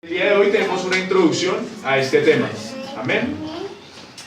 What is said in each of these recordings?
El día de hoy tenemos una introducción a este tema. Amén.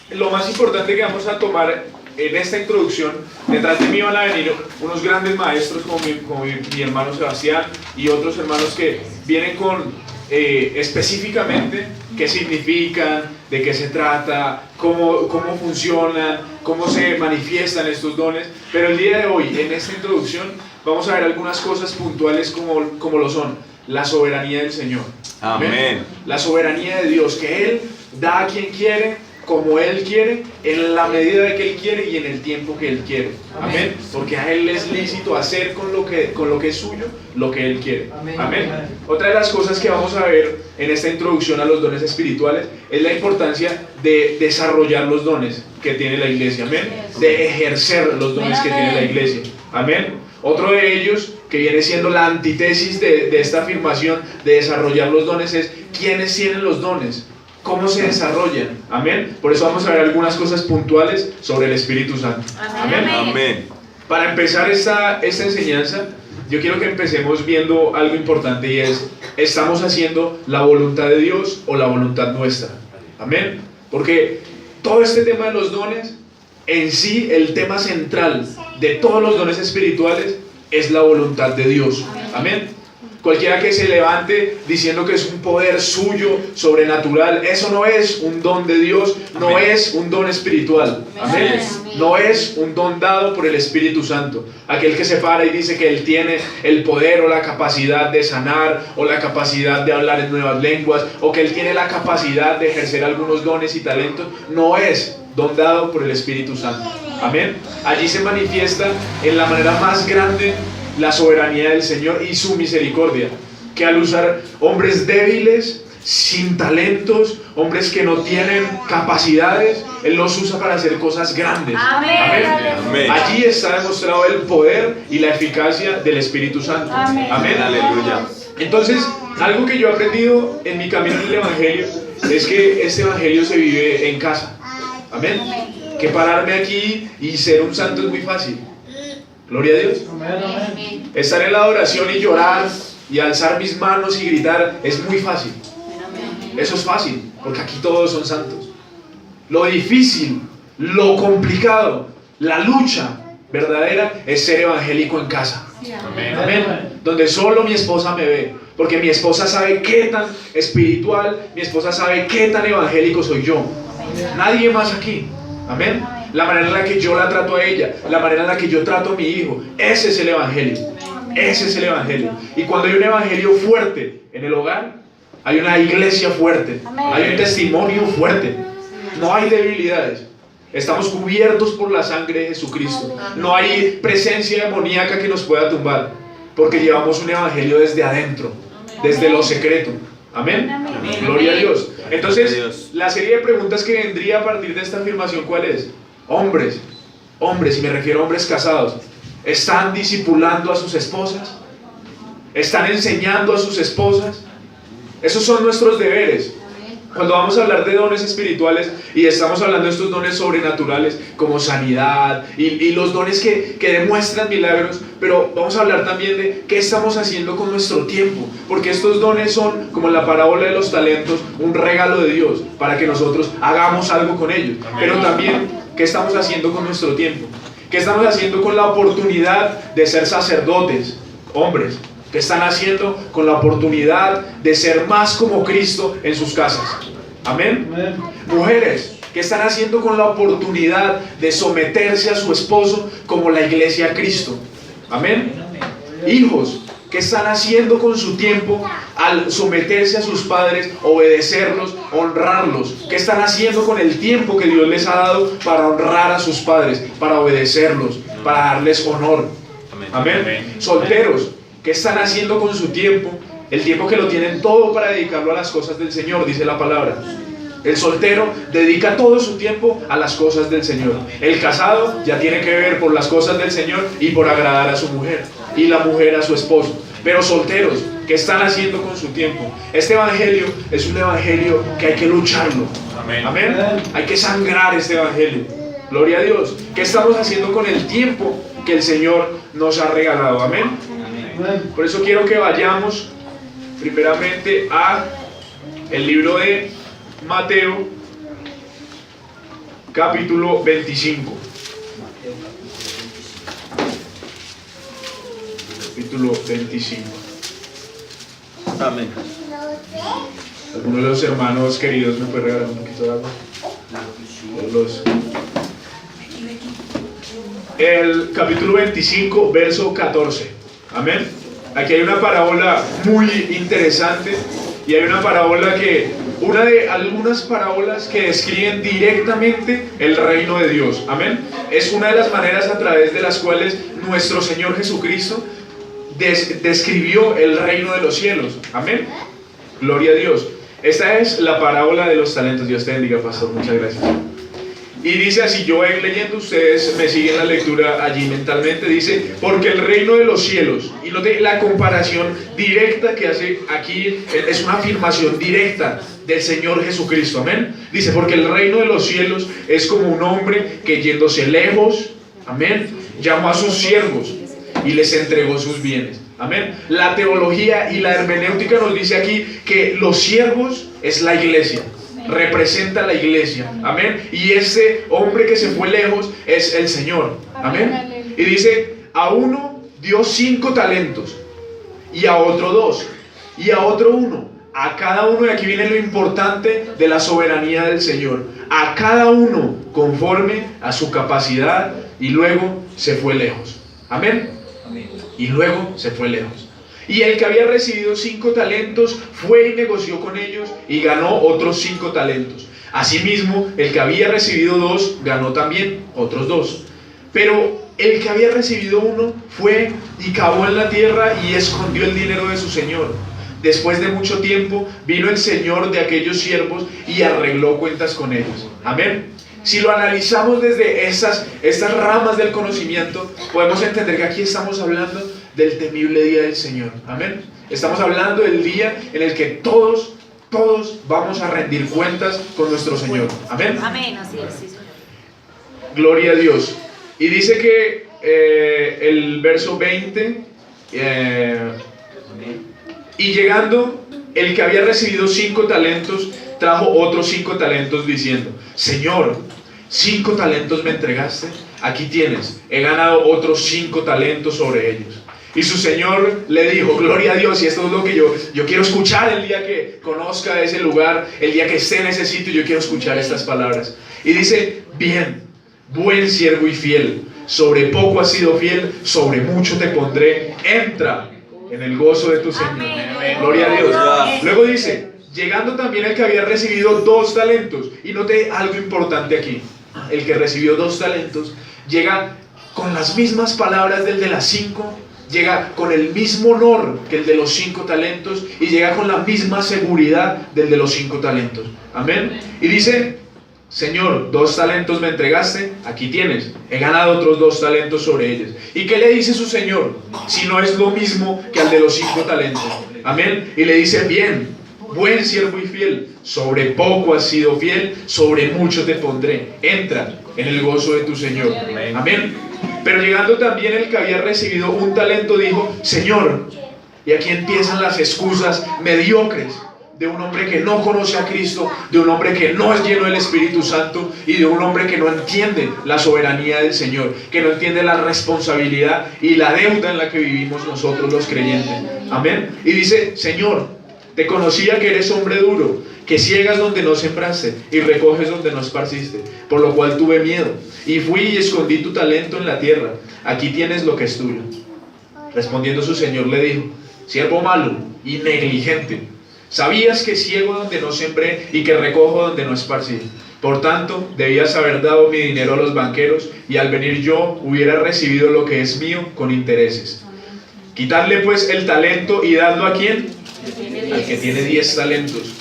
Lo más importante que vamos a tomar en esta introducción, detrás de mí van a venir unos grandes maestros como mi hermano Sebastián y otros hermanos que vienen con específicamente qué significan, de qué se trata, cómo funcionan, cómo se manifiestan estos dones. Pero el día de hoy, en esta introducción, vamos a ver algunas cosas puntuales como lo son la soberanía del Señor. Amén. La soberanía de Dios, que Él da a quien quiere, como Él quiere, en la medida de que Él quiere y en el tiempo que Él quiere. Amén. Porque a Él es lícito hacer con lo que es suyo, lo que Él quiere. Amén. Otra de las cosas que vamos a ver en esta introducción a los dones espirituales es la importancia de desarrollar los dones que tiene la iglesia. Amén. De ejercer los dones que tiene la iglesia. Amén. Otro de ellos, que viene siendo la antítesis de esta afirmación de desarrollar los dones, es ¿quiénes tienen los dones? ¿Cómo se desarrollan? Amén. Por eso vamos a ver algunas cosas puntuales sobre el Espíritu Santo. Amén. Amén. Para empezar esta enseñanza, yo quiero que empecemos viendo algo importante y es, ¿estamos haciendo la voluntad de Dios o la voluntad nuestra? Amén. Porque todo este tema de los dones, en sí, el tema central de todos los dones espirituales es la voluntad de Dios. Amén. Cualquiera que se levante diciendo que es un poder suyo, sobrenatural, eso no es un don de Dios, no es un don espiritual. Amén. No es un don dado por el Espíritu Santo. Aquel que se para y dice que Él tiene el poder o la capacidad de sanar, o la capacidad de hablar en nuevas lenguas, o que Él tiene la capacidad de ejercer algunos dones y talentos, no es don dado por el Espíritu Santo. Amén. Allí se manifiesta en la manera más grande la soberanía del Señor y su misericordia, que al usar hombres débiles, sin talentos, hombres que no tienen capacidades, Él los usa para hacer cosas grandes. Amén. Amén. Allí está demostrado el poder y la eficacia del Espíritu Santo. Amén. Amén. Aleluya. Entonces, algo que yo he aprendido en mi camino en el Evangelio es que este Evangelio se vive en casa. Amén. Que pararme aquí y ser un santo es muy fácil. Gloria a Dios. Amén. Estar en la adoración y llorar y alzar mis manos y gritar es muy fácil. Eso es fácil, porque aquí todos son santos. Lo difícil, lo complicado, la lucha verdadera es ser evangélico en casa. Amén. Donde solo mi esposa me ve, porque mi esposa sabe qué tan espiritual, mi esposa sabe qué tan evangélico soy yo. Nadie más aquí. Amén. La manera en la que yo la trato a ella, la manera en la que yo trato a mi hijo, ese es el evangelio. Ese es el evangelio. Y cuando hay un evangelio fuerte en el hogar, hay una iglesia fuerte, hay un testimonio fuerte. No hay debilidades. Estamos cubiertos por la sangre de Jesucristo. No hay presencia demoníaca que nos pueda tumbar, porque llevamos un evangelio desde adentro, desde lo secreto. Amén. Gloria a Dios. Entonces, la serie de preguntas que vendría a partir de esta afirmación, ¿cuál es? Hombres, y me refiero a hombres casados, ¿están discipulando a sus esposas? ¿Están enseñando a sus esposas? Esos son nuestros deberes. Cuando vamos a hablar de dones espirituales y estamos hablando de estos dones sobrenaturales como sanidad y los dones que demuestran milagros, pero vamos a hablar también de qué estamos haciendo con nuestro tiempo, porque estos dones son, como en la parábola de los talentos, un regalo de Dios para que nosotros hagamos algo con ellos. Pero también, ¿qué estamos haciendo con nuestro tiempo? ¿Qué estamos haciendo con la oportunidad de ser sacerdotes, hombres? ¿Qué están haciendo con la oportunidad de ser más como Cristo en sus casas? Amén. Mujeres, ¿qué están haciendo con la oportunidad de someterse a su esposo como la iglesia a Cristo? Amén. Hijos, ¿qué están haciendo con su tiempo al someterse a sus padres, obedecerlos, honrarlos? ¿Qué están haciendo con el tiempo que Dios les ha dado para honrar a sus padres, para obedecerlos, para darles honor? Amén. Solteros, ¿qué están haciendo con su tiempo? El tiempo que lo tienen todo para dedicarlo a las cosas del Señor, dice la palabra. El soltero dedica todo su tiempo a las cosas del Señor. El casado ya tiene que ver por las cosas del Señor y por agradar a su mujer, y la mujer a su esposo. Pero solteros, ¿qué están haciendo con su tiempo? Este evangelio es un evangelio que hay que lucharlo. Amén. Amén. Hay que sangrar este evangelio. Gloria a Dios. ¿Qué estamos haciendo con el tiempo que el Señor nos ha regalado? Amén. Por eso quiero que vayamos primeramente a el libro de Mateo, capítulo 25. Capítulo 25. Amén. ¿Alguno de los hermanos queridos me puede regalar un poquito de agua? El capítulo 25, verso 14. Amén. Aquí hay una parábola muy interesante y hay una parábola una de algunas parábolas que describen directamente el reino de Dios. Amén. Es una de las maneras a través de las cuales nuestro Señor Jesucristo describió el reino de los cielos. Amén. Gloria a Dios. Esta es la parábola de los talentos. Dios te bendiga, pastor. Muchas gracias. Y dice así, yo voy leyendo, ustedes me siguen la lectura allí mentalmente. Dice, porque el reino de los cielos, y note la comparación directa que hace aquí, es una afirmación directa del Señor Jesucristo. Amén. Dice, porque el reino de los cielos es como un hombre que yéndose lejos, amén, llamó a sus siervos y les entregó sus bienes. Amén. La teología y la hermenéutica nos dice aquí que los siervos es la iglesia, representa la iglesia. Amén. Y ese hombre que se fue lejos es el Señor. Amén. Y dice, a uno dio 5 talentos, y a otro 2, y a otro 1. A cada uno, y aquí viene lo importante de la soberanía del Señor, a cada uno conforme a su capacidad, y luego se fue lejos. Amén. Y luego se fue lejos. Y el que había recibido 5 talentos fue y negoció con ellos y ganó otros 5 talentos. Asimismo, el que había recibido 2 ganó también otros 2. Pero el que había recibido 1 fue y cavó en la tierra y escondió el dinero de su señor. Después de mucho tiempo vino el señor de aquellos siervos y arregló cuentas con ellos. Amén. Si lo analizamos desde estas ramas del conocimiento, podemos entender que aquí estamos hablando del temible día del Señor. Amén. Estamos hablando del día en el que todos vamos a rendir cuentas con nuestro Señor. Amén. Amén, así es, sí, Señor. Gloria a Dios. Y dice que el verso 20, y llegando el que había recibido 5 talentos, trajo otros 5 talentos diciendo, Señor, 5 talentos me entregaste, aquí tienes, he ganado otros 5 talentos sobre ellos. Y su señor le dijo, gloria a Dios, y esto es lo que yo quiero escuchar el día que conozca ese lugar, el día que esté en ese sitio, yo quiero escuchar estas palabras. Y dice, bien, buen siervo y fiel, sobre poco has sido fiel, sobre mucho te pondré, entra en el gozo de tu Señor. Amén. Gloria a Dios. Amén. Luego dice, llegando también el que había recibido 2 talentos, y note algo importante aquí, el que recibió 2 talentos, llega con las mismas palabras del de las 5, llega con el mismo honor que el de los 5 talentos, y llega con la misma seguridad del de los 5 talentos. Amén. Y dice, Señor, 2 talentos me entregaste, aquí tienes, he ganado otros 2 talentos sobre ellos. ¿Y qué le dice su Señor? Si no es lo mismo que al de los 5 talentos. Amén. Y le dice, bien, buen siervo y fiel, sobre poco has sido fiel, sobre mucho te pondré, entra en el gozo de tu Señor. Amén. Pero llegando también el que había recibido 1 talento dijo, Señor, y aquí empiezan las excusas mediocres de un hombre que no conoce a Cristo, de un hombre que no es lleno del Espíritu Santo y de un hombre que no entiende la soberanía del Señor, que no entiende la responsabilidad y la deuda en la que vivimos nosotros los creyentes. Amén. Y dice, Señor, te conocía que eres hombre duro, que ciegas donde no sembraste y recoges donde no esparciste, por lo cual tuve miedo y fui y escondí tu talento en la tierra, aquí tienes lo que es tuyo. Respondiendo su Señor le dijo, siervo malo y negligente, sabías que ciego donde no sembré y que recojo donde no esparcí. Por tanto, debías haber dado mi dinero a los banqueros y al venir yo hubiera recibido lo que es mío con intereses. Quitadle pues el talento y dadlo ¿a quién? Al que tiene 10 talentos.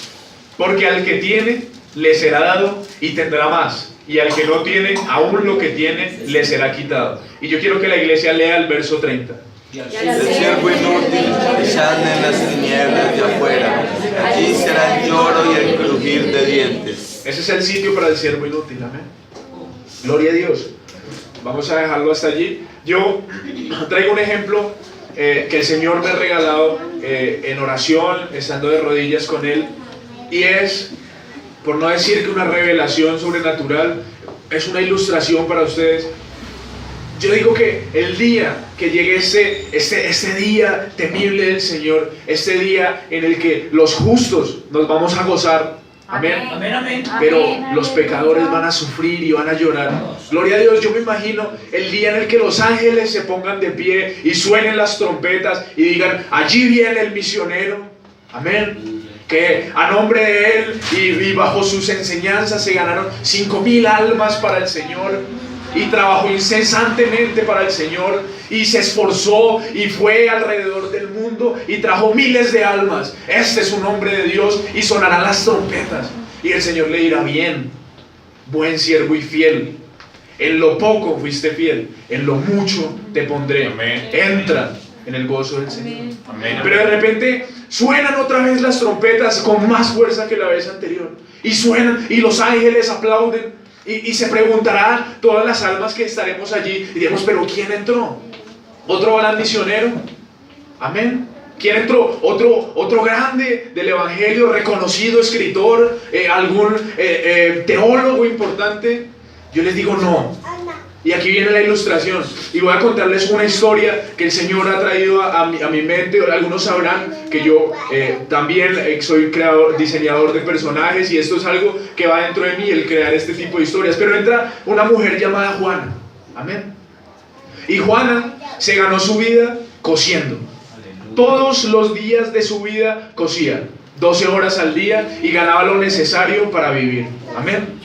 Porque al que tiene le será dado y tendrá más. Y al que no tiene, aún lo que tiene le será quitado. Y yo quiero que la iglesia lea el verso 30. El siervo inútil, echadle en las tinieblas de afuera. Allí será el lloro y el crujir de dientes. Ese es el sitio para el siervo inútil. Amén. Gloria a Dios. Vamos a dejarlo hasta allí. Yo traigo un ejemplo que el Señor me ha regalado en oración, estando de rodillas con Él. Y es, por no decir que una revelación sobrenatural, es una ilustración para ustedes. Yo digo que el día que llegue este día temible del Señor, este día en el que los justos nos vamos a gozar, amén, Amén, amén. pero Amén, los amén. pecadores van a sufrir y van a llorar. Gloria a Dios. Yo me imagino el día en el que los ángeles se pongan de pie y suenen las trompetas y digan: allí viene el misionero, amén, que a nombre de él y bajo sus enseñanzas se ganaron 5,000 almas para el Señor, y trabajó incesantemente para el Señor, y se esforzó y fue alrededor del mundo y trajo miles de almas. Este es un hombre de Dios, y sonarán las trompetas y el Señor le dirá: bien, buen siervo y fiel, en lo poco fuiste fiel, en lo mucho te pondré. Amén. Entra en el gozo del Señor. Amén. Pero de repente suenan otra vez las trompetas con más fuerza que la vez anterior, y suenan y los ángeles aplauden, y se preguntarán todas las almas que estaremos allí, y diremos: pero ¿quién entró? ¿Otro gran misionero? Amén. ¿Quién entró? Otro grande del evangelio, reconocido escritor, algún teólogo importante. Yo les digo: no. Y aquí viene la ilustración, y voy a contarles una historia que el Señor ha traído a mi mente. Algunos sabrán que yo también soy diseñador de personajes, y esto es algo que va dentro de mí, el crear este tipo de historias. Pero entra una mujer llamada Juana, amén, y Juana se ganó su vida cosiendo. Todos los días de su vida cosía 12 horas al día y ganaba lo necesario para vivir, amén.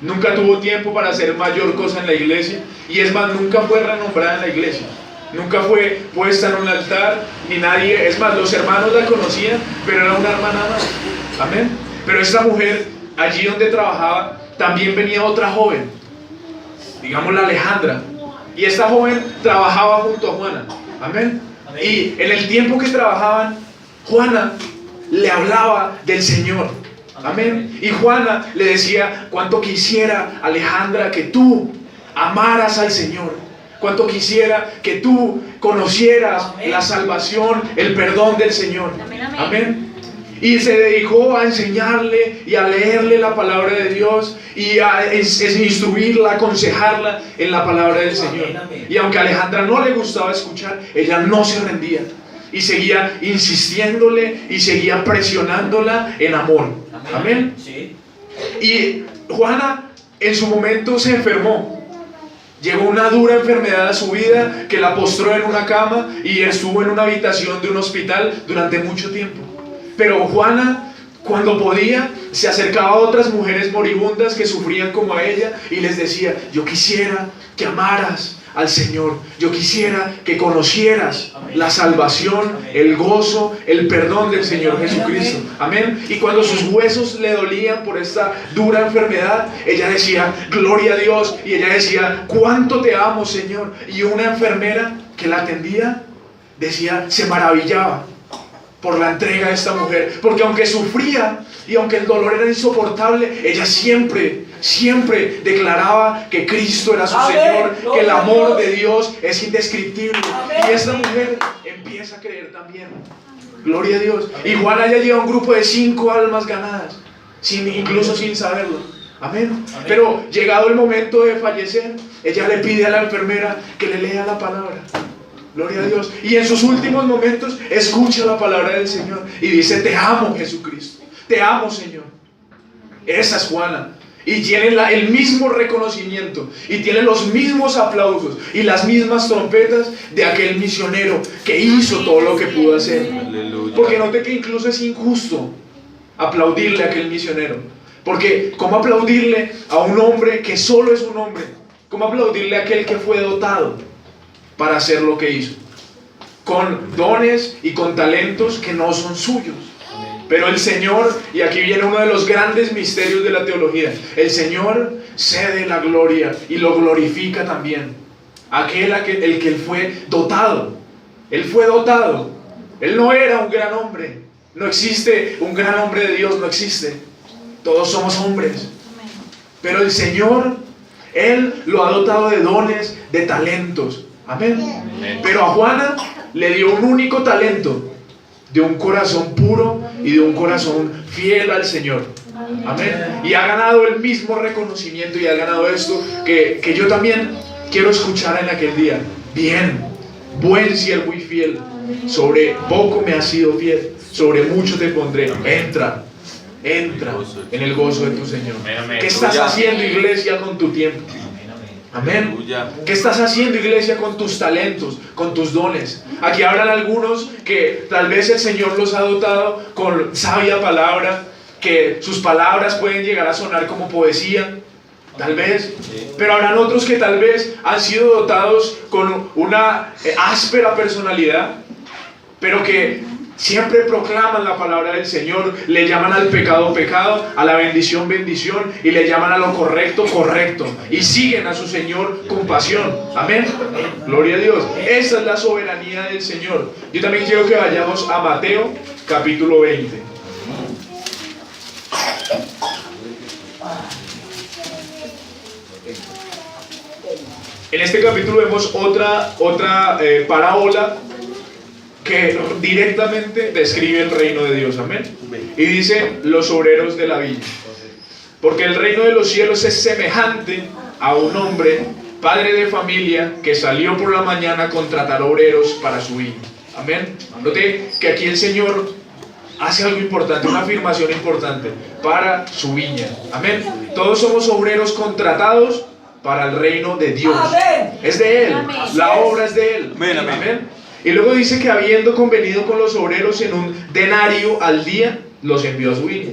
Nunca tuvo tiempo para hacer mayor cosa en la iglesia, y es más, nunca fue renombrada en la iglesia, nunca fue puesta en un altar, ni nadie, es más, los hermanos la conocían, pero era una hermana más, amén. Pero esta mujer, allí donde trabajaba, también venía otra joven, digámosla Alejandra, y esta joven trabajaba junto a Juana, amén. Y en el tiempo que trabajaban, Juana le hablaba del Señor, amén. Y Juana le decía: cuánto quisiera, Alejandra, que tú amaras al Señor, cuánto quisiera que tú conocieras la salvación, el perdón del Señor, amén. Y se dedicó a enseñarle y a leerle la palabra de Dios, y a instruirla, a aconsejarla en la palabra del Señor. Y aunque a Alejandra no le gustaba escuchar, ella no se rendía, y seguía insistiéndole y seguía presionándola en amor, amén. Y Juana en su momento se enfermó. Llegó una dura enfermedad a su vida que la postró en una cama y estuvo en una habitación de un hospital durante mucho tiempo. Pero Juana, cuando podía, se acercaba a otras mujeres moribundas que sufrían como a ella y les decía: yo quisiera que amaras al Señor, yo quisiera que conocieras la salvación, el gozo, el perdón del Señor Jesucristo, amén. Y cuando sus huesos le dolían por esta dura enfermedad, ella decía: gloria a Dios. Y ella decía: cuánto te amo, Señor. Y una enfermera que la atendía decía, se maravillaba por la entrega de esta mujer, porque aunque sufría y aunque el dolor era insoportable, ella siempre declaraba que Cristo era su Señor, que el amor de Dios es indescriptible. Y esta mujer empieza a creer también, gloria a Dios. Y Juana ya lleva un grupo de 5 almas ganadas, incluso sin saberlo, amén. Pero llegado el momento de fallecer, ella le pide a la enfermera que le lea la palabra. Gloria a Dios. Y en sus últimos momentos escucha la palabra del Señor y dice: te amo, Jesucristo, te amo, Señor. Esa es Juana. Y tiene el mismo reconocimiento, y tiene los mismos aplausos y las mismas trompetas de aquel misionero que hizo todo lo que pudo hacer. Aleluya. Porque note que incluso es injusto aplaudirle a aquel misionero, porque ¿cómo aplaudirle a un hombre que solo es un hombre? ¿Cómo aplaudirle a aquel que fue dotado para hacer lo que hizo, con dones y con talentos que no son suyos? Pero el Señor, y aquí viene uno de los grandes misterios de la teología, el Señor cede la gloria y lo glorifica también el que él fue dotado. Él fue dotado. Él no era un gran hombre. No existe un gran hombre de Dios, no existe. Todos somos hombres. Pero el Señor, Él lo ha dotado de dones, de talentos. Amén. Pero a Juana le dio un único talento: de un corazón puro y de un corazón fiel al Señor. Amén. Y ha ganado el mismo reconocimiento y ha ganado esto que yo también quiero escuchar en aquel día. Bien, buen siervo y fiel, sobre poco me has sido fiel, sobre mucho te pondré. Entra en el gozo de tu Señor. ¿Qué estás haciendo, iglesia, con tu tiempo? Amén. ¿Qué estás haciendo, iglesia, con tus talentos, con tus dones? Aquí habrán algunos que tal vez el Señor los ha dotado con sabia palabra, que sus palabras pueden llegar a sonar como poesía, tal vez. Pero habrán otros que tal vez han sido dotados con una áspera personalidad, pero que siempre proclaman la palabra del Señor, le llaman al pecado pecado, a la bendición bendición, y le llaman a lo correcto correcto, y siguen a su Señor con pasión. Amén. Gloria a Dios. Esa es la soberanía del Señor. Yo también quiero que vayamos a Mateo capítulo 20. En este capítulo vemos otra parábola que directamente describe el reino de Dios. Amén. Y dice: los obreros de la viña. Porque el reino de los cielos es semejante a un hombre, padre de familia, que salió por la mañana a contratar obreros para su viña. Amén. Note que aquí el Señor hace algo importante, una afirmación importante: para su viña. Amén. Todos somos obreros contratados para el reino de Dios. Es de Él. La obra es de Él. Amén. Y luego dice que habiendo convenido con los obreros en un denario al día, los envió a su viña.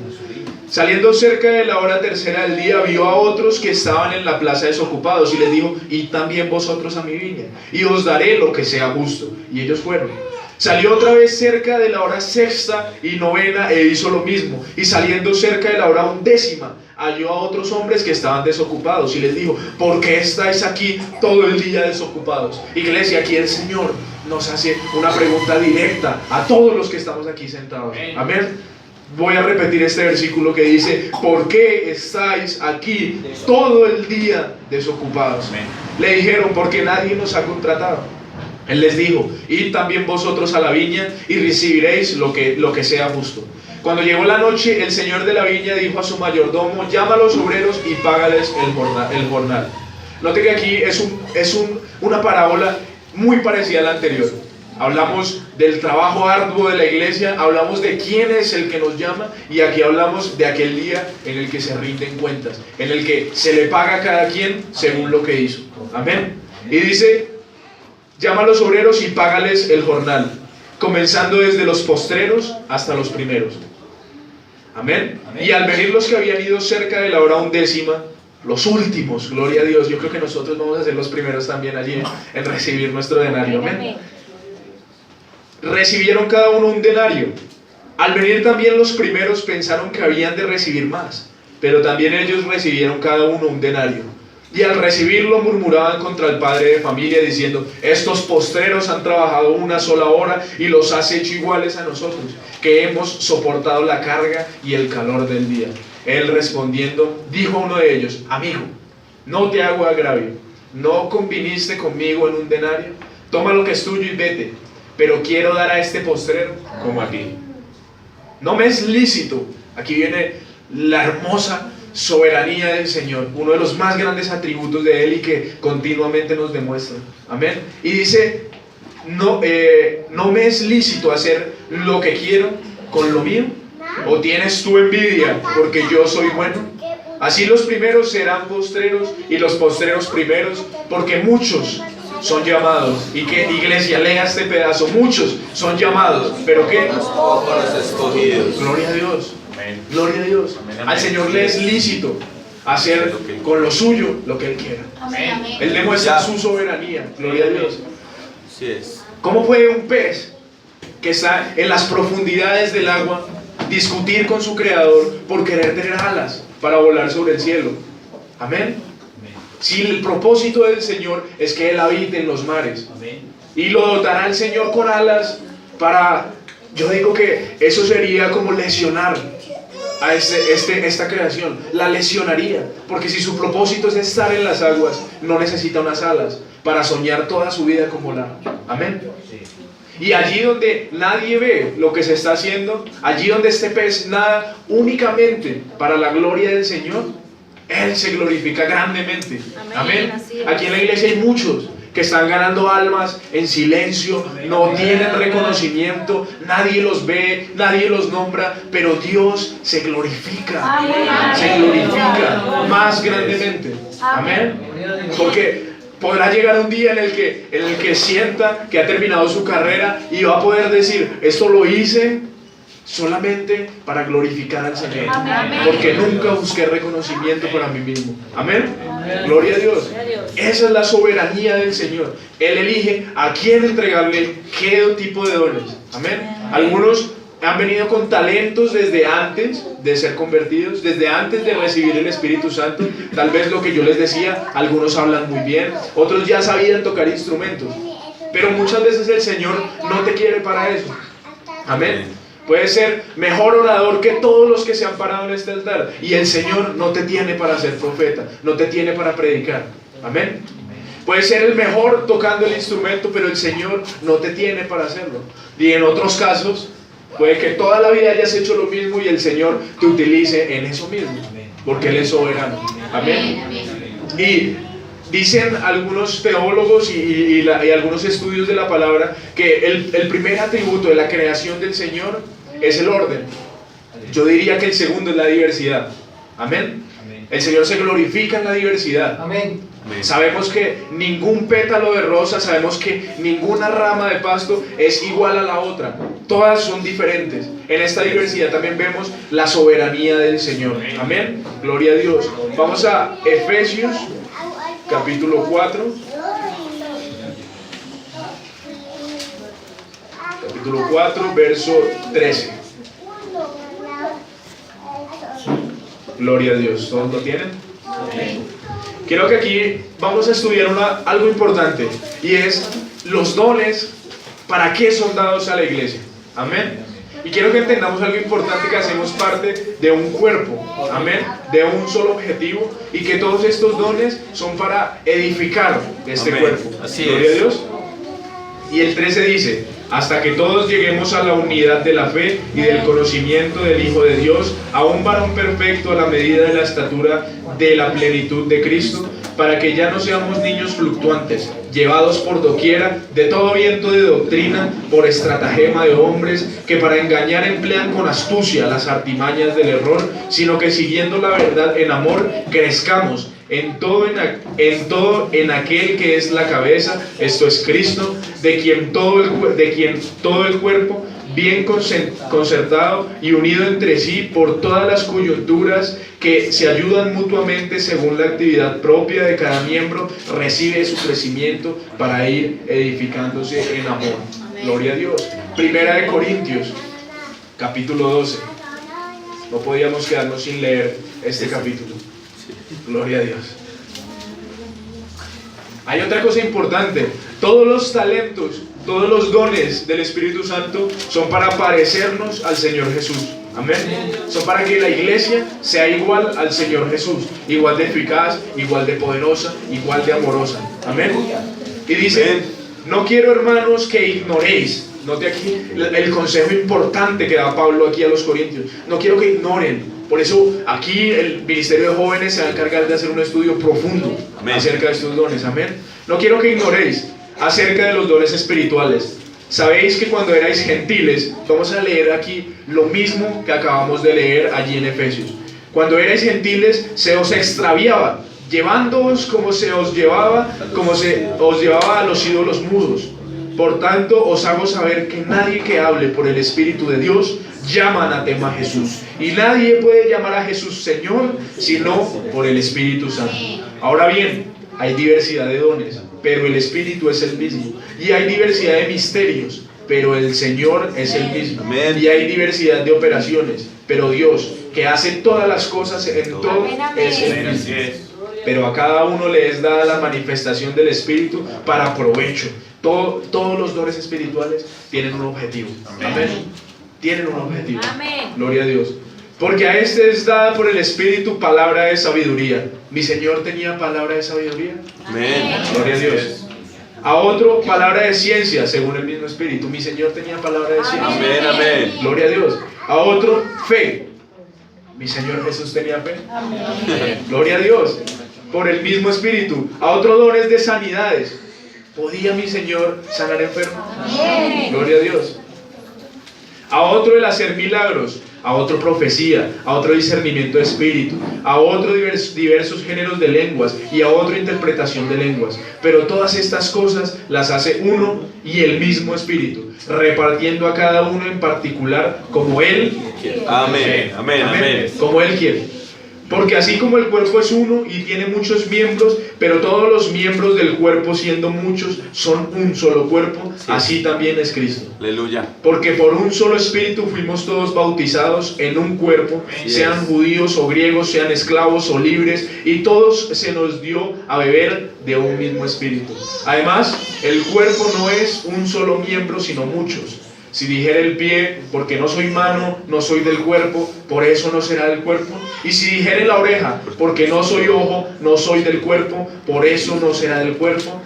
Saliendo cerca de la hora tercera del día, vio a otros que estaban en la plaza desocupados y les dijo: id también vosotros a mi viña, y os daré lo que sea justo. Y ellos fueron. Salió otra vez cerca de la hora sexta y novena e hizo lo mismo. Y saliendo cerca de la hora undécima, halló a otros hombres que estaban desocupados y les dijo: ¿por qué estáis aquí todo el día desocupados? Iglesia, aquí el Señor nos hace una pregunta directa a todos los que estamos aquí sentados. Amén. Voy a repetir este versículo que dice: ¿por qué estáis aquí todo el día desocupados? Le dijeron: porque nadie nos ha contratado. Él les dijo: id también vosotros a la viña y recibiréis lo que sea justo. Cuando llegó la noche, el señor de la viña dijo a su mayordomo: llama a los obreros y págales el jornal. Note que aquí es una parábola muy parecida a la anterior. Hablamos del trabajo arduo de la iglesia, hablamos de quién es el que nos llama, y aquí hablamos de aquel día en el que se rinden cuentas, en el que se le paga a cada quien según lo que hizo. Amén. Y dice: llama a los obreros y págales el jornal, comenzando desde los postreros hasta los primeros. Amén. Y al venir los que habían ido cerca de la hora undécima, los últimos, gloria a Dios, yo creo que nosotros vamos a ser los primeros también allí en recibir nuestro denario. Amén. Recibieron cada uno un denario. Al venir también los primeros, pensaron que habían de recibir más, pero también ellos recibieron cada uno un denario. Y al recibirlo murmuraban contra el padre de familia, diciendo: estos postreros han trabajado una sola hora y los has hecho iguales a nosotros, que hemos soportado la carga y el calor del día. Él respondiendo dijo a uno de ellos: amigo, no te hago agravio, ¿no conviniste conmigo en un denario? Toma lo que es tuyo y vete, pero quiero dar a este postrero como a ti. No me es lícito. Aquí viene la hermosa soberanía del Señor, uno de los más grandes atributos de Él y que continuamente nos demuestra. Amén. Y dice: no me es lícito hacer lo que quiero con lo mío. ¿O tienes tú envidia porque yo soy bueno? Así los primeros serán postreros y los postreros primeros, porque muchos son llamados. ¿Y qué, iglesia? Lea este pedazo. Muchos son llamados, pero ¿qué? Los pocos escogidos. Gloria a Dios. Gloria a Dios. Al Señor le es lícito hacer con lo suyo lo que Él quiera. Él demuestra su soberanía. Gloria a Dios. Así es. ¿Cómo puede un pez que está en las profundidades del agua discutir con su creador por querer tener alas para volar sobre el cielo? Amén. Si el propósito del Señor es que Él habite en los mares, y lo dotará el Señor con alas para... Yo digo que eso sería como lesionar a esta creación. La lesionaría, porque si su propósito es estar en las aguas, no necesita unas alas para soñar toda su vida como la... Amén. Y allí donde nadie ve lo que se está haciendo, allí donde este pez nada únicamente para la gloria del Señor, Él se glorifica grandemente. Amén. Aquí en la iglesia hay muchos que están ganando almas en silencio, no tienen reconocimiento, nadie los ve, nadie los nombra, pero Dios se glorifica, se glorifica más grandemente. Amén. Porque podrá llegar un día en el que sienta que ha terminado su carrera y va a poder decir, esto lo hice solamente para glorificar al Señor, porque nunca busqué reconocimiento para mí mismo. Amén. Gloria a Dios. Esa es la soberanía del Señor. Él elige a quién entregarle qué tipo de dones. Amén. Algunos han venido con talentos desde antes de ser convertidos, desde antes de recibir el Espíritu Santo. Tal vez lo que yo les decía, algunos hablan muy bien, otros ya sabían tocar instrumentos, pero muchas veces el Señor no te quiere para eso. Amén. Puedes ser mejor orador que todos los que se han parado en este altar, y el Señor no te tiene para ser profeta, no te tiene para predicar. Amén. Puedes ser el mejor tocando el instrumento, pero el Señor no te tiene para hacerlo. Y en otros casos puede que toda la vida hayas hecho lo mismo y el Señor te utilice en eso mismo, porque Él es soberano. Amén. Y dicen algunos teólogos y algunos estudios de la palabra que el primer atributo de la creación del Señor es el orden. Yo diría que el segundo es la diversidad. Amén. El Señor se glorifica en la diversidad. Amén. Sabemos que ningún pétalo de rosa, sabemos que ninguna rama de pasto es igual a la otra. Todas son diferentes. En esta diversidad también vemos la soberanía del Señor. Amén. Gloria a Dios. Vamos a Efesios capítulo 4. Capítulo 4, verso 13. Gloria a Dios. ¿Todos lo tienen? Amén. Quiero que aquí vamos a estudiar algo importante, y es los dones, para qué son dados a la iglesia. Amén. Y quiero que entendamos algo importante, que hacemos parte de un cuerpo. Amén. De un solo objetivo, y que todos estos dones son para edificar este Amén. Cuerpo. Así Gloria es. a Dios. Y el 13 dice: hasta que todos lleguemos a la unidad de la fe y del conocimiento del Hijo de Dios, a un varón perfecto a la medida de la estatura de la plenitud de Cristo, para que ya no seamos niños fluctuantes, llevados por doquiera de todo viento de doctrina, por estratagema de hombres que para engañar emplean con astucia las artimañas del error, sino que siguiendo la verdad en amor, crezcamos en todo en aquel que es la cabeza, esto es Cristo, de quien todo el cuerpo, bien concertado y unido entre sí por todas las coyunturas que se ayudan mutuamente según la actividad propia de cada miembro, recibe su crecimiento para ir edificándose en amor. Amén. Gloria a Dios. Primera de Corintios, capítulo 12. No podíamos quedarnos sin leer este capítulo. Gloria a Dios. Hay otra cosa importante. Todos los talentos, todos los dones del Espíritu Santo son para parecernos al Señor Jesús. Amén. Son para que la iglesia sea igual al Señor Jesús, igual de eficaz, igual de poderosa, igual de amorosa. Amén. Y dice: no quiero, hermanos, que ignoréis. Note aquí el consejo importante que da Pablo aquí a los corintios. No quiero que ignoren. Por eso aquí el Ministerio de Jóvenes se va a encargar de hacer un estudio profundo acerca de estos dones. Amén. No quiero que ignoréis acerca de los dones espirituales. Sabéis que cuando erais gentiles, vamos a leer aquí lo mismo que acabamos de leer allí en Efesios. Cuando erais gentiles, se os extraviaba, llevándoos como se os llevaba a los ídolos mudos. Por tanto, os hago saber que nadie que hable por el Espíritu de Dios llama anatema a Jesús. Y nadie puede llamar a Jesús Señor, sino por el Espíritu Santo. Ahora bien, hay diversidad de dones, pero el Espíritu es el mismo. Y hay diversidad de misterios, pero el Señor es el mismo. Amén. Y hay diversidad de operaciones, pero Dios, que hace todas las cosas en todo, es el mismo. Pero a cada uno le es dada la manifestación del Espíritu para provecho. Todos los dones espirituales tienen un objetivo. Amén. Tienen un objetivo. Amén. Gloria a Dios. Porque a este es dada por el Espíritu palabra de sabiduría. ¿Mi Señor tenía palabra de sabiduría? Amén. Gloria a Dios. A otro, palabra de ciencia, según el mismo Espíritu. Mi Señor tenía palabra de ciencia. Amén, amén. Gloria a Dios. A otro, fe. Mi Señor Jesús tenía fe. Gloria a Dios. Por el mismo Espíritu. A otro, dones de sanidades. ¿Podía mi Señor sanar enfermos? Gloria a Dios. A otro, el hacer milagros. A otro, profecía. A otro, discernimiento de espíritu. A otro, diversos géneros de lenguas. Y a otro, interpretación de lenguas. Pero todas estas cosas las hace uno y el mismo Espíritu, repartiendo a cada uno en particular como Él quiere. Amén, amén, amén. Como Él quiere. Porque así como el cuerpo es uno y tiene muchos miembros, pero todos los miembros del cuerpo, siendo muchos, son un solo cuerpo, así también es Cristo. Aleluya. Porque por un solo Espíritu fuimos todos bautizados en un cuerpo, sean judíos o griegos, sean esclavos o libres, y todos se nos dio a beber de un mismo Espíritu. Además, el cuerpo no es un solo miembro, sino muchos. Si dijera el pie, porque no soy mano, no soy del cuerpo, por eso no será del cuerpo. Y si dijere la oreja, porque no soy ojo, no soy del cuerpo, por eso no será del cuerpo.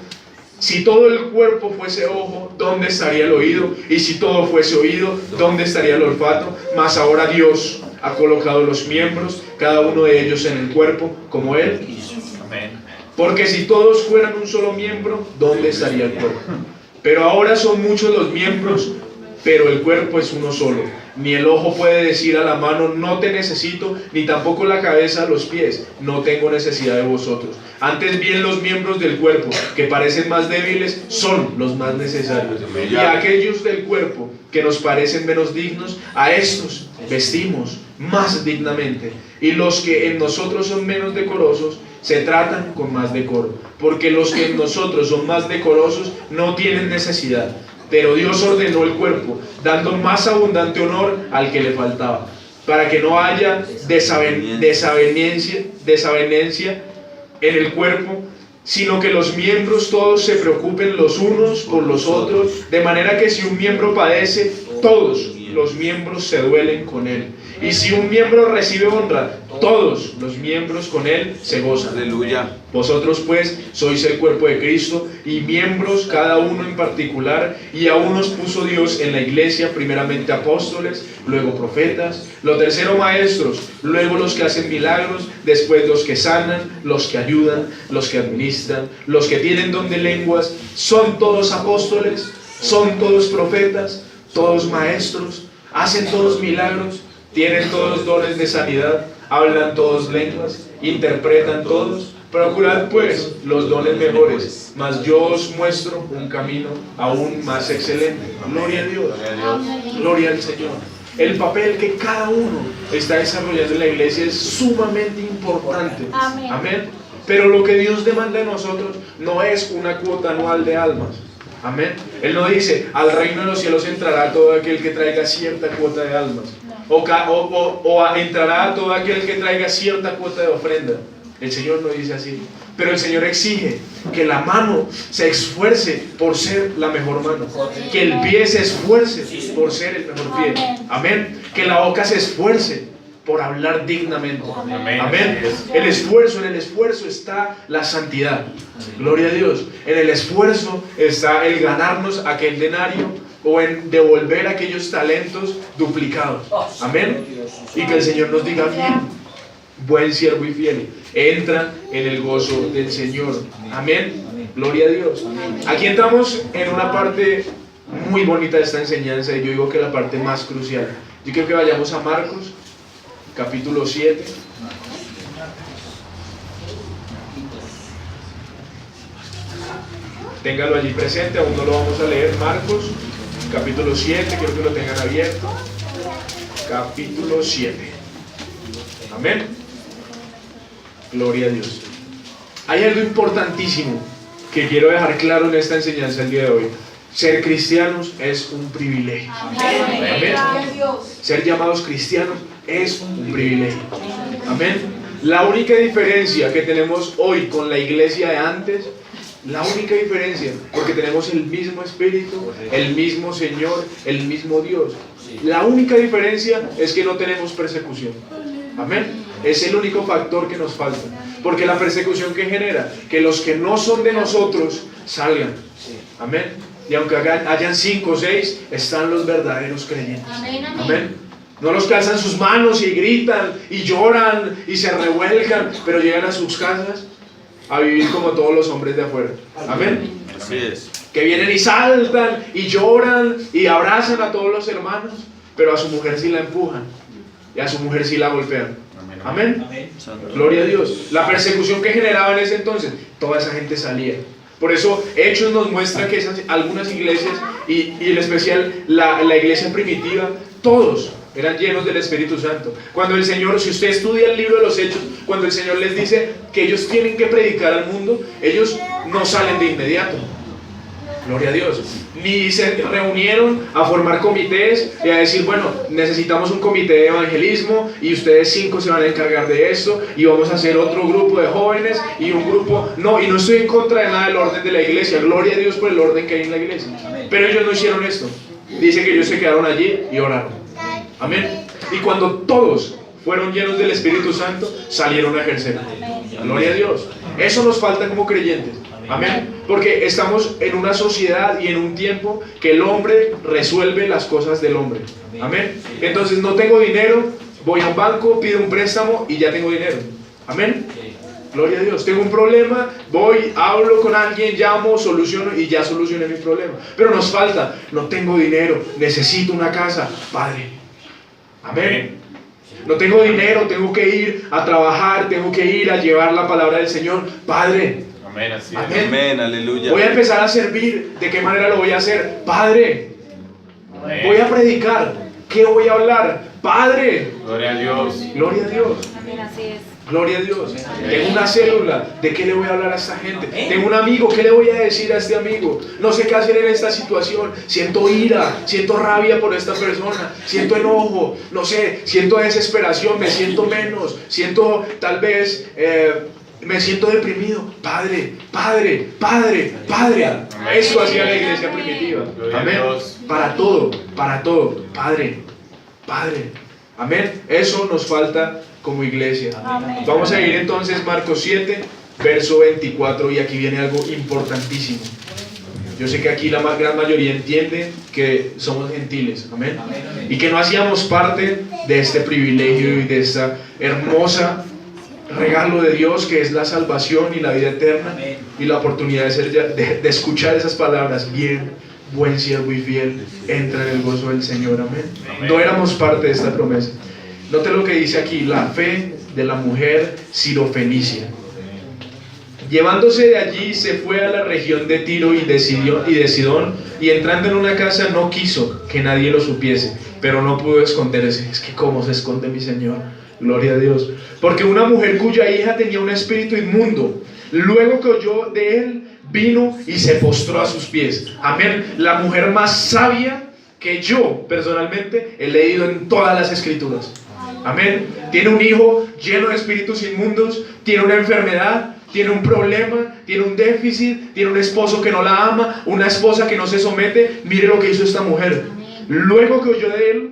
Si todo el cuerpo fuese ojo, ¿dónde estaría el oído? Y si todo fuese oído, ¿dónde estaría el olfato? Mas ahora Dios ha colocado los miembros, cada uno de ellos en el cuerpo, como Él. Porque si todos fueran un solo miembro, ¿dónde estaría el cuerpo? Pero ahora son muchos los miembros, pero el cuerpo es uno solo. Ni el ojo puede decir a la mano, no te necesito, ni tampoco la cabeza a los pies, no tengo necesidad de vosotros. Antes bien, los miembros del cuerpo, que parecen más débiles, son los más necesarios. Y a aquellos del cuerpo que nos parecen menos dignos, a estos vestimos más dignamente. Y los que en nosotros son menos decorosos, se tratan con más decoro. Porque los que en nosotros son más decorosos no tienen necesidad. Pero Dios ordenó el cuerpo, dando más abundante honor al que le faltaba, para que no haya desavenencia en el cuerpo, sino que los miembros todos se preocupen los unos por los otros, de manera que si un miembro padece, todos los miembros se duelen con él. Y si un miembro recibe honra, todos los miembros con él se gozan. Aleluya. Vosotros pues sois el cuerpo de Cristo y miembros cada uno en particular, y a unos puso Dios en la iglesia, primeramente apóstoles, luego profetas, lo tercero maestros, luego los que hacen milagros, después los que sanan, los que ayudan, los que administran, los que tienen don de lenguas. Son todos apóstoles, son todos profetas, todos maestros, hacen todos milagros, tienen todos dones de sanidad, hablan todos lenguas, interpretan todos. Procurad pues los dones mejores, mas yo os muestro un camino aún más excelente. Gloria a Dios, gloria al Señor. El papel que cada uno está desarrollando en la iglesia es sumamente importante. Amén. Pero lo que Dios demanda de nosotros no es una cuota anual de almas. Amén. Él no dice, al reino de los cielos entrará todo aquel que traiga cierta cuota de almas. O entrará todo aquel que traiga cierta cuota de ofrenda. El Señor no dice así. Pero el Señor exige que la mano se esfuerce por ser la mejor mano, que el pie se esfuerce por ser el mejor pie. Amén. Que la boca se esfuerce por hablar dignamente. Amén. En el esfuerzo está la santidad. Gloria a Dios. En el esfuerzo está el ganarnos aquel denario, o en devolver aquellos talentos duplicados. Amén. Y que el Señor nos diga, bien, buen siervo y fiel, entra en el gozo del Señor. Amén. Gloria a Dios. Aquí entramos en una parte muy bonita de esta enseñanza, y yo digo que la parte más crucial. Yo quiero que vayamos a Marcos, capítulo 7. Téngalo allí presente, aún no lo vamos a leer. Marcos, capítulo 7, quiero que lo tengan abierto. Capítulo 7. Amén. Gloria a Dios. Hay algo importantísimo que quiero dejar claro en esta enseñanza el día de hoy. Ser cristianos es un privilegio. Amén. Ser llamados cristianos es un privilegio. Amén. La única diferencia que tenemos hoy con la iglesia de antes, la única diferencia, porque tenemos el mismo Espíritu, el mismo Señor, el mismo Dios. La única diferencia es que no tenemos persecución. Amén. Es el único factor que nos falta. Porque la persecución que genera, que los que no son de nosotros salgan. Amén. Y aunque hayan 5 o 6, están los verdaderos creyentes. Amén. No los que alzan sus manos y gritan y lloran y se revuelcan, pero llegan a sus casas a vivir como todos los hombres de afuera. Amén. Así es. Que vienen y saltan y lloran y abrazan a todos los hermanos, pero a su mujer sí la empujan y a su mujer sí la golpean. Amén. Gloria a Dios. La persecución que generaba en ese entonces, toda esa gente salía. Por eso Hechos nos muestra que algunas iglesias, y en especial la iglesia primitiva, todos eran llenos del Espíritu Santo. Cuando el Señor, si usted estudia el libro de los Hechos, cuando el Señor les dice que ellos tienen que predicar al mundo, ellos no salen de inmediato. Gloria a Dios. Ni se reunieron a formar comités y a decir, bueno, necesitamos un comité de evangelismo y ustedes 5 se van a encargar de esto y vamos a hacer otro grupo de jóvenes y un grupo... No, y no estoy en contra de nada del orden de la iglesia. Gloria a Dios por el orden que hay en la iglesia. Pero ellos no hicieron esto. Dice que ellos se quedaron allí y oraron. Amén. Y cuando todos fueron llenos del Espíritu Santo, salieron a ejercer. Gloria a Dios. Eso nos falta como creyentes. Amén. Porque estamos en una sociedad y en un tiempo que el hombre resuelve las cosas del hombre. Amén. Entonces no tengo dinero, voy a un banco, pido un préstamo y ya tengo dinero. Amén. Gloria a Dios. Tengo un problema, voy, hablo con alguien, llamo, soluciono y ya solucioné mi problema. Pero nos falta, no tengo dinero, necesito una casa. Padre. Amén. No tengo dinero, tengo que ir a trabajar, tengo que ir a llevar la palabra del Señor. Padre. Amén, así es. Amén. Amén, aleluya. Voy a empezar a servir. ¿De qué manera lo voy a hacer? Padre. Amén. Voy a predicar. ¿Qué voy a hablar? Padre. Gloria a Dios. Gloria a Dios. Amén, así es. Gloria a Dios. Tengo una célula. ¿De qué le voy a hablar a esta gente? Tengo un amigo. ¿Qué le voy a decir a este amigo? No sé qué hacer en esta situación. Siento ira. Siento rabia por esta persona. Siento enojo. No sé. Siento desesperación. Me siento menos. Siento tal vez... me siento deprimido. Padre, Padre, Padre, Padre. Eso hacía la iglesia primitiva. Amén. Para todo, Padre, Padre. Amén. Eso nos falta como iglesia. Vamos a ir entonces Marcos 7, verso 24. Y aquí viene algo importantísimo. Yo sé que aquí la gran mayoría entiende que somos gentiles. Amén. Y que no hacíamos parte de este privilegio y de esta hermosa regalo de Dios que es la salvación y la vida eterna y la oportunidad de escuchar esas palabras. Bien, buen siervo y fiel, entra en el gozo del Señor. Amén. No éramos parte de esta promesa. Note lo que dice aquí: la fe de la mujer sirofenicia. Llevándose de allí se fue a la región de Tiro y de Sidón, y entrando en una casa no quiso que nadie lo supiese, pero no pudo esconderse. Es que cómo se esconde mi Señor. Gloria a Dios. Porque una mujer cuya hija tenía un espíritu inmundo, luego que oyó de él, vino y se postró a sus pies. Amén. La mujer más sabia que yo personalmente he leído en todas las escrituras. Amén. Tiene un hijo lleno de espíritus inmundos, tiene una enfermedad, tiene un problema, tiene un déficit, tiene un esposo que no la ama, una esposa que no se somete. Mire lo que hizo esta mujer. Luego que oyó de él,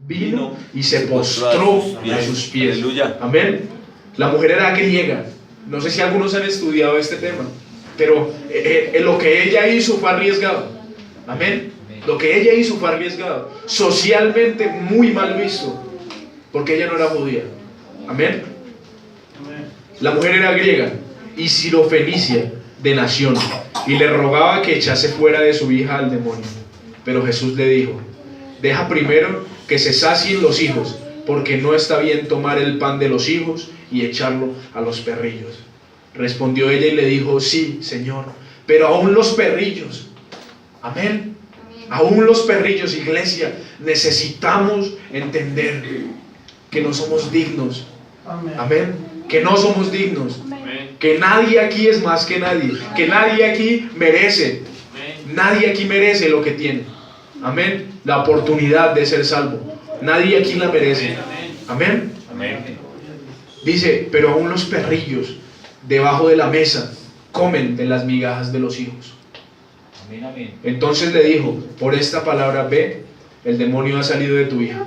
vino y se postró a sus pies. Aleluya. Amén. La mujer era griega. No sé si algunos han estudiado este tema, pero lo que ella hizo fue arriesgado. Amén. Lo que ella hizo fue arriesgado, socialmente muy mal visto, porque ella no era judía. Amén. La mujer era griega y sirofenicia de nación, y le rogaba que echase fuera de su hija al demonio. Pero Jesús le dijo: deja primero que se sacien los hijos, porque no está bien tomar el pan de los hijos y echarlo a los perrillos. Respondió ella y le dijo: sí, Señor, pero aún los perrillos. Amén. Aún los perrillos, iglesia, necesitamos entender que no somos dignos. Amén. Que no somos dignos. Que nadie aquí es más que nadie. Que nadie aquí merece. Nadie aquí merece lo que tiene. Amén. La oportunidad de ser salvo. Nadie aquí la merece. Amén. Dice: pero aún los perrillos debajo de la mesa comen de las migajas de los hijos. Entonces le dijo: por esta palabra ve, el demonio ha salido de tu hija.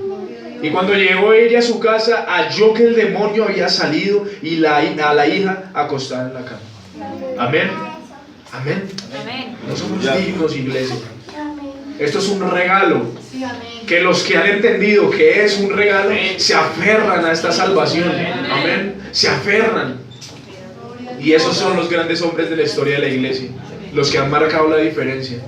Y cuando llegó ella a su casa, halló que el demonio había salido y a la hija acostada en la cama. Amén. Amén. Amén. No somos dignos, iglesia. Esto es un regalo. Que los que han entendido que es un regalo se aferran a esta salvación. Amén. Se aferran. Y esos son los grandes hombres de la historia de la iglesia, los que han marcado la diferencia.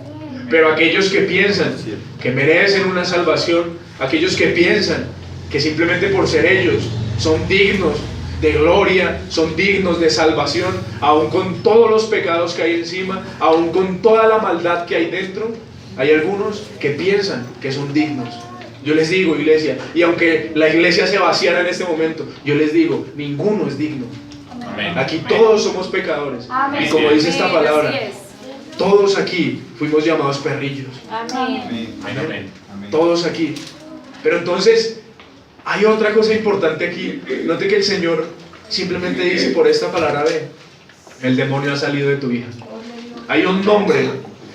Pero aquellos que piensan que merecen una salvación, aquellos que piensan que simplemente por ser ellos son dignos de gloria, son dignos de salvación, aun con todos los pecados que hay encima, aun con toda la maldad que hay dentro, hay algunos que piensan que son dignos. Yo les digo, iglesia, y aunque la iglesia se vaciara en este momento, yo les digo, ninguno es digno. Amén. Aquí todos somos pecadores. Amén. Y como dice esta Así palabra, es. todos aquí fuimos llamados perrillos. Amén. Amén. Todos aquí. Pero entonces, hay otra cosa importante aquí. Note que el Señor simplemente dice por esta palabra: ve, el demonio ha salido de tu hija. Hay un nombre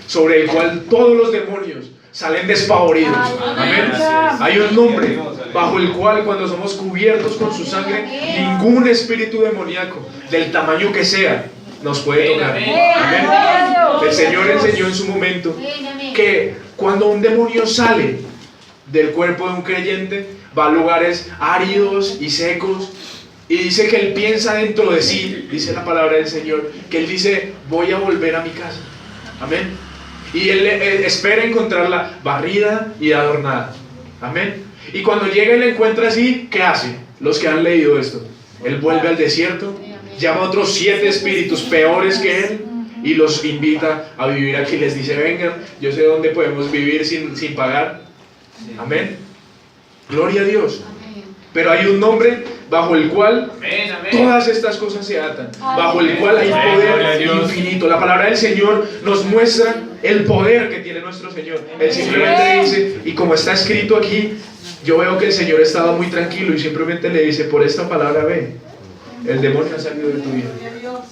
sobre el cual todos los demonios salen despavoridos. Amén. Hay un nombre bajo el cual, cuando somos cubiertos con su sangre, ningún espíritu demoníaco, del tamaño que sea, nos puede tocar. Amén. El Señor enseñó en su momento que cuando un demonio sale del cuerpo de un creyente, va a lugares áridos y secos, y dice que él piensa dentro de sí, dice la palabra del Señor, que él dice: voy a volver a mi casa. Amén. Y él espera encontrarla barrida y adornada. Amén. Y cuando llega y la encuentra así, ¿qué hace? Los que han leído esto, él vuelve al desierto, llama a otros 7 espíritus peores que él y los invita a vivir aquí. Les dice: vengan, yo sé dónde podemos vivir sin pagar. Amén. Gloria a Dios. Pero hay un nombre bajo el cual todas estas cosas se atan, bajo el cual hay poder infinito. La palabra del Señor nos muestra el poder que tiene nuestro Señor. Él simplemente dice, y como está escrito aquí, yo veo que el Señor estaba muy tranquilo y simplemente le dice: por esta palabra, ve, el demonio ha salido de tu vida.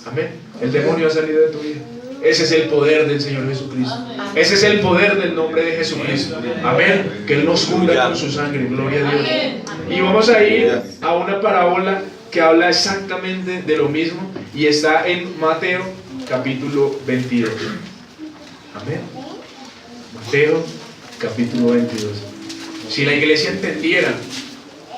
Amén. El demonio ha salido de tu vida. Ese es el poder del Señor Jesucristo. Ese es el poder del nombre de Jesucristo. Amén. Que Él nos cubra con su sangre. Gloria a Dios. Y vamos a ir a una parábola que habla exactamente de lo mismo y está en Mateo capítulo 22. Amén. Mateo capítulo 22. Si la iglesia entendiera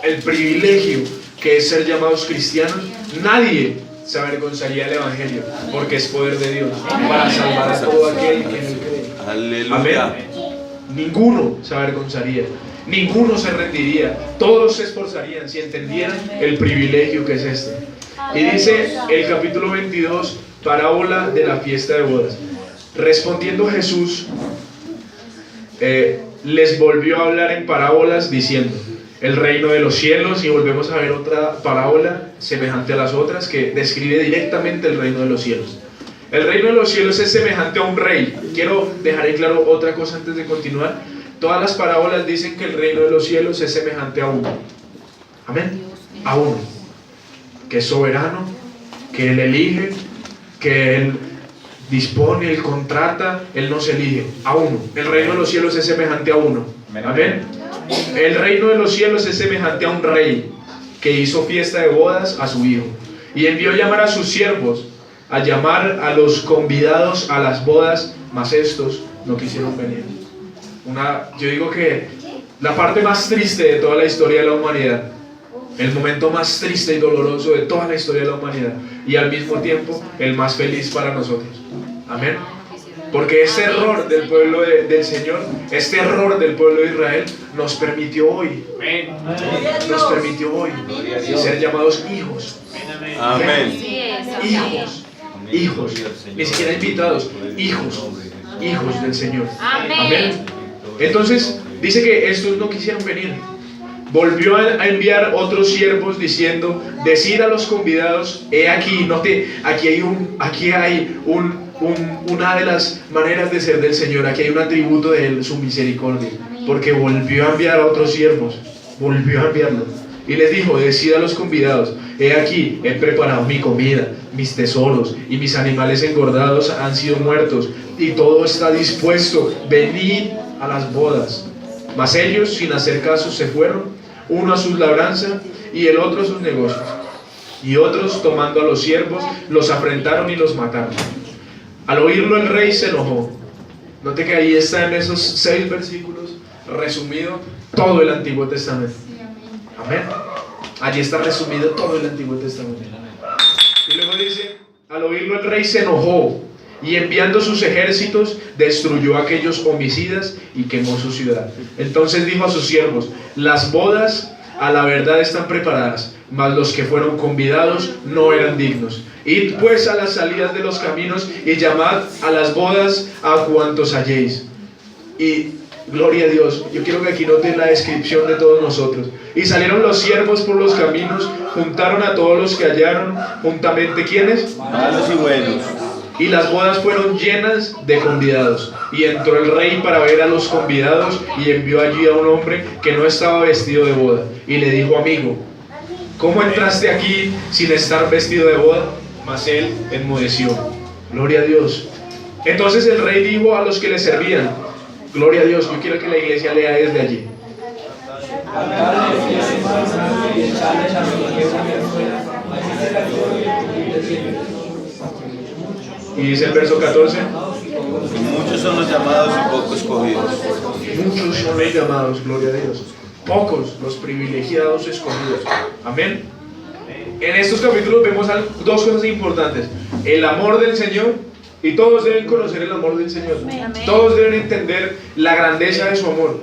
el privilegio que es ser llamados cristianos, nadie se avergonzaría del Evangelio, porque es poder de Dios para salvar a todo aquel que en él cree. Aleluya. Amén. Ninguno se avergonzaría, ninguno se rendiría, todos se esforzarían si entendieran el privilegio que es este. Y dice el capítulo 22, parábola de la fiesta de bodas. Respondiendo Jesús, les volvió a hablar en parábolas diciendo: el reino de los cielos. Y volvemos a ver otra parábola semejante a las otras que describe directamente el reino de los cielos. El reino de los cielos es semejante a un rey. Quiero dejar en claro otra cosa antes de continuar. Todas las parábolas dicen que el reino de los cielos es semejante a uno. Amén. A uno que es soberano, que Él elige, que Él dispone, Él contrata, Él nos elige. A uno. El reino de los cielos es semejante a uno. Amén. El reino de los cielos es semejante a un rey que hizo fiesta de bodas a su hijo y envió llamar a sus siervos a llamar a los convidados a las bodas, mas estos no quisieron venir. Yo digo que la parte más triste de toda la historia de la humanidad, el momento más triste y doloroso de toda la historia de la humanidad, y al mismo tiempo el más feliz para nosotros. Amén. Porque este error del pueblo del Señor, este error del pueblo de Israel, nos permitió hoy ser llamados hijos. Amén. Hijos, ni siquiera invitados, hijos del Señor. Amén. Entonces dice que estos no quisieron venir. Volvió a enviar otros siervos diciendo: decid a los convidados, he aquí, note, aquí hay una de las maneras de ser del Señor, aquí hay un atributo de Él, su misericordia, porque volvió a enviar a otros siervos, volvió a enviarlos, y les dijo: decid a los convidados, he aquí, he preparado mi comida, mis tesoros, y mis animales engordados han sido muertos, y todo está dispuesto, venid a las bodas. Mas ellos, sin hacer caso, se fueron, uno a su labranza y el otro a sus negocios. Y otros, tomando a los siervos, los afrentaron y los mataron. Al oírlo el rey se enojó. Note que ahí está en esos 6 versículos resumido todo el Antiguo Testamento. Amén. Allí está resumido todo el Antiguo Testamento. Y luego dice, al oírlo el rey se enojó y enviando sus ejércitos destruyó a aquellos homicidas y quemó su ciudad. Entonces dijo a sus siervos, las bodas a la verdad están preparadas, mas los que fueron convidados no eran dignos. Id pues a las salidas de los caminos y llamad a las bodas a cuantos halléis. Y gloria a Dios, yo quiero que aquí noten la descripción de todos nosotros. Y salieron los siervos por los caminos, juntaron a todos los que hallaron, juntamente ¿quiénes? Malos y buenos. Y las bodas fueron llenas de convidados. Y entró el rey para ver a los convidados y envió allí a un hombre que no estaba vestido de boda. Y le dijo, amigo, ¿cómo entraste aquí sin estar vestido de boda? Mas él enmudeció. Gloria a Dios. Entonces el rey dijo a los que le servían, gloria a Dios, yo quiero que la iglesia lea desde allí. Y dice el verso 14, Muchos son los llamados y pocos escogidos. muchos son los llamados, gloria a Dios, pocos los privilegiados escogidos. Amén. En estos capítulos vemos dos cosas importantes: el amor del Señor, y todos deben conocer el amor del Señor. Todos deben entender la grandeza de su amor,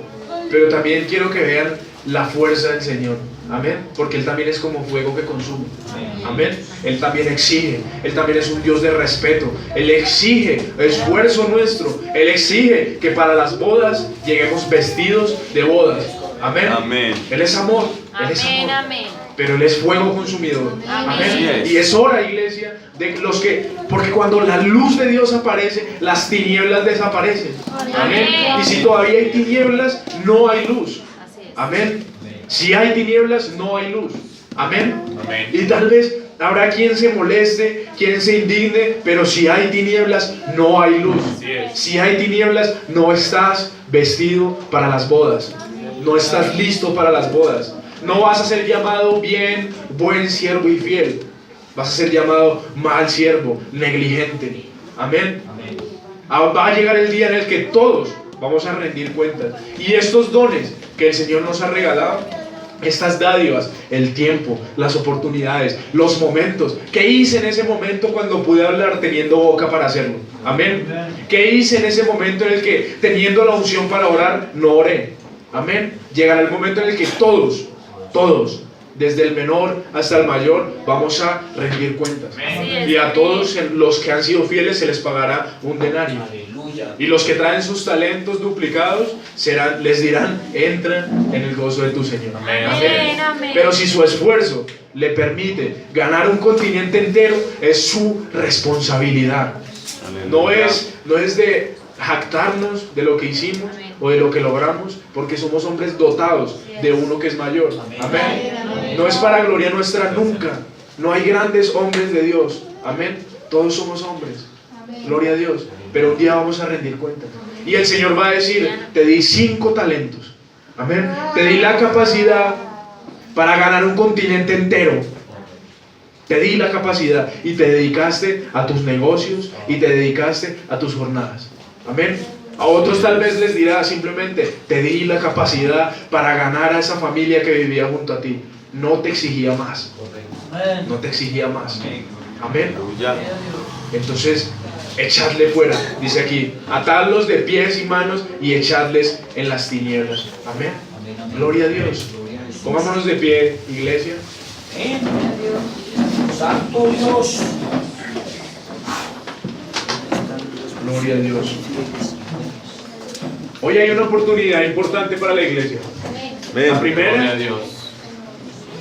pero también quiero que vean la fuerza del Señor. Amén. Porque Él también es como fuego que consume. Amén. Él también exige. Él también es un Dios de respeto. Él exige esfuerzo nuestro. Él exige que para las bodas lleguemos vestidos de bodas. Amén. Amén. Él es amor. Él es Amén, amor. amén. Pero Él es fuego consumidor. Amén. Y es hora, iglesia, de los que, porque cuando la luz de Dios aparece, las tinieblas desaparecen. Amén. Y si todavía hay tinieblas, no hay luz. Así es. Amén. Si hay tinieblas, no hay luz. Amén. Amén. Y tal vez habrá quien se moleste, quien se indigne, pero si hay tinieblas, no hay luz. Así es. Si hay tinieblas, no estás vestido para las bodas. No estás listo para las bodas. No vas a ser llamado bien, buen siervo y fiel. Vas a ser llamado mal siervo, negligente. Amén. Va a llegar el día en el que todos vamos a rendir cuentas. Y estos dones que el Señor nos ha regalado, estas dádivas, el tiempo, las oportunidades, los momentos. ¿Qué hice en ese momento cuando pude hablar teniendo boca para hacerlo? Amén. ¿Qué hice en ese momento en el que teniendo la unción para orar, no oré? Amén. Llegará el momento en el que todos, desde el menor hasta el mayor, vamos a rendir cuentas. Y a todos los que han sido fieles se les pagará un denario. Y los que traen sus talentos duplicados les dirán, entra en el gozo de tu Señor. Amén, amén. Pero si su esfuerzo le permite ganar un continente entero, es su responsabilidad. No es de jactarnos de lo que hicimos o de lo que logramos, porque somos hombres dotados de uno que es mayor. Amén. No es para gloria nuestra nunca. No hay grandes hombres de Dios. Amén. Todos somos hombres. Gloria a Dios. Pero un día vamos a rendir cuentas. Y el Señor va a decir, te di 5 talentos. Amén. Te di la capacidad para ganar un continente entero. Te di la capacidad y te dedicaste a tus negocios y te dedicaste a tus jornadas. Amén. A otros tal vez les dirá simplemente, te di la capacidad para ganar a esa familia que vivía junto a ti. No te exigía más. No te exigía más. Amén. Entonces, echadle fuera, dice aquí, atadlos de pies y manos y echadles en las tinieblas. Amén. Gloria a Dios. Pongámonos de pie, iglesia. Santo Dios. Gloria a Dios. Hoy hay una oportunidad importante para la iglesia. La Gloria a primera, Dios.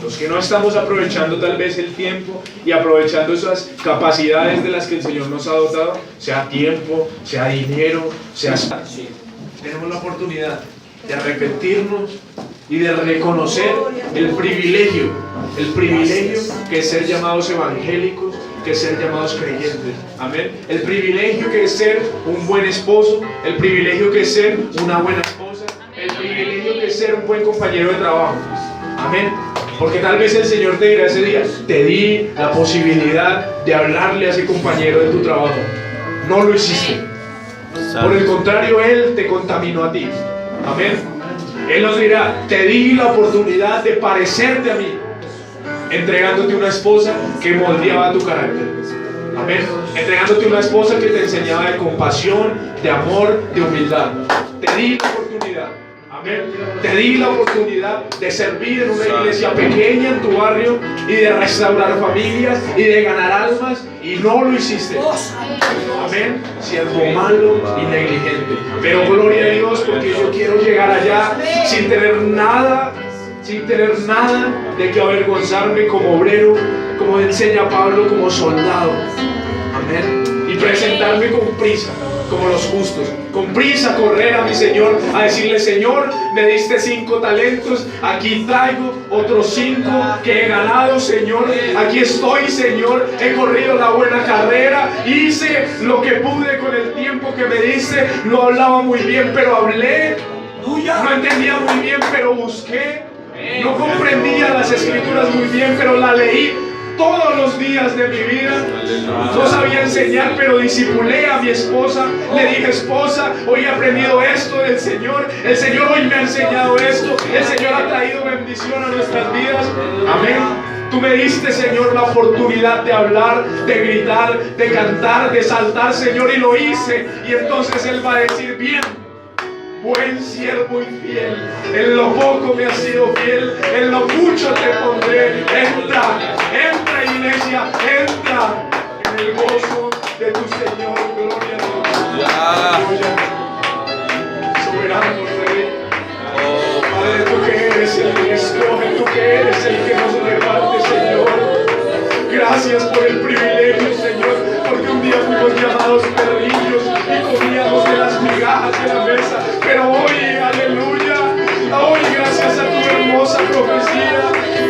los que no estamos aprovechando tal vez el tiempo y aprovechando esas capacidades de las que el Señor nos ha dotado, sea tiempo, sea dinero, sea... Tenemos la oportunidad de arrepentirnos y de reconocer el privilegio que es ser llamados evangélicos, que es ser llamados creyentes. Amén. El privilegio que es ser un buen esposo, el privilegio que es ser una buena esposa, el privilegio que es ser un buen compañero de trabajo. Amén. Porque tal vez el Señor te dirá ese día, te di la posibilidad de hablarle a ese compañero de tu trabajo. no lo hiciste. Por el contrario, Él te contaminó a ti. Amén. Él nos dirá, te di la oportunidad de parecerte a mí, entregándote una esposa que moldeaba tu carácter. Amén. Entregándote una esposa que te enseñaba de compasión, de amor, de humildad. Te di la oportunidad. Amén. Te di la oportunidad de servir en una iglesia pequeña en tu barrio y de restaurar familias y de ganar almas, y no lo hiciste. Amén. Siervo malo y negligente. Pero gloria a Dios, porque yo quiero llegar allá sin tener nada de que avergonzarme como obrero, como enseña Pablo, como soldado. Amén. Y presentarme con prisa, como los justos, con prisa correr a mi Señor, a decirle: Señor, me diste 5 talentos, aquí traigo otros 5 que he ganado, Señor, aquí estoy, Señor, he corrido la buena carrera, hice lo que pude con el tiempo que me diste, no hablaba muy bien, pero hablé, no entendía muy bien, pero busqué, no comprendía las escrituras muy bien, pero la leí todos los días de mi vida. No sabía enseñar, pero discipulé a mi esposa. Le dije: esposa, hoy he aprendido esto del Señor. El Señor hoy me ha enseñado esto. El Señor ha traído bendición a nuestras vidas. Amén. Tú me diste, Señor, la oportunidad de hablar, de gritar, de cantar, de saltar, Señor, y lo hice. Y entonces Él va a decir: bien, buen siervo y fiel, en lo poco me has sido fiel, en lo mucho te pondré. Entra, iglesia, entra en el gozo de tu Señor. Gloria a Dios. Soberano Rey, Padre, tú que eres el que escoge, tú que eres el que nos reparte, Señor. Gracias por el privilegio, Señor, porque un día fuimos llamados perrillos y comíamos de las migajas de la mesa, pero hoy, aleluya, hoy gracias a tu hermosa profecía,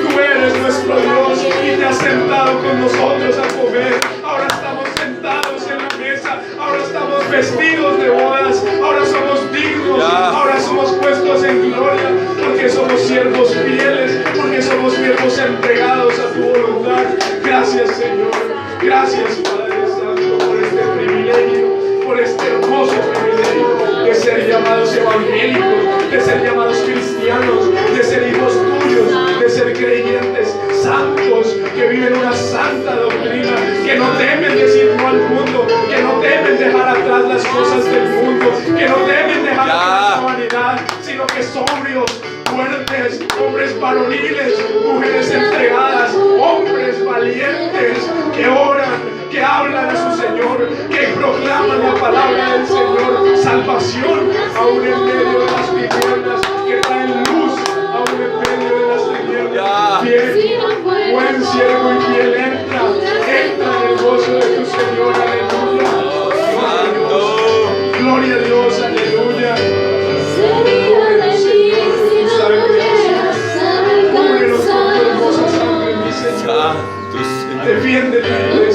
tú eres nuestro Dios y te has sentado con nosotros a comer. Ahora estamos sentados en la mesa, ahora estamos vestidos de bodas, ahora somos dignos, ahora somos puestos en gloria, porque somos siervos fieles, porque somos siervos entregados a tu voluntad. Gracias, Señor. Gracias, Padre Santo, por este privilegio, por este hermoso privilegio de ser llamados evangélicos, de ser llamados cristianos, de ser hijos tuyos, de ser creyentes santos, que viven una santa doctrina, que no temen decir no al mundo, que no temen dejar atrás las cosas del mundo, que no temen dejar atrás la vanidad, sino que sobrios, fuertes, hombres varoniles, mujeres entregadas, hombres valientes, que oran, que hablan a su Señor, que proclaman la palabra del Señor, salvación aún en medio de las tinieblas, que traen luz aún en medio de las tinieblas. Bien, buen siervo y fiel, entra en el gozo de tu Señor. Aleluya. Gloria a Dios, aleluya. Cúbrenos con tu hermosa sangre, mi Señor. Defiende tu iglesia.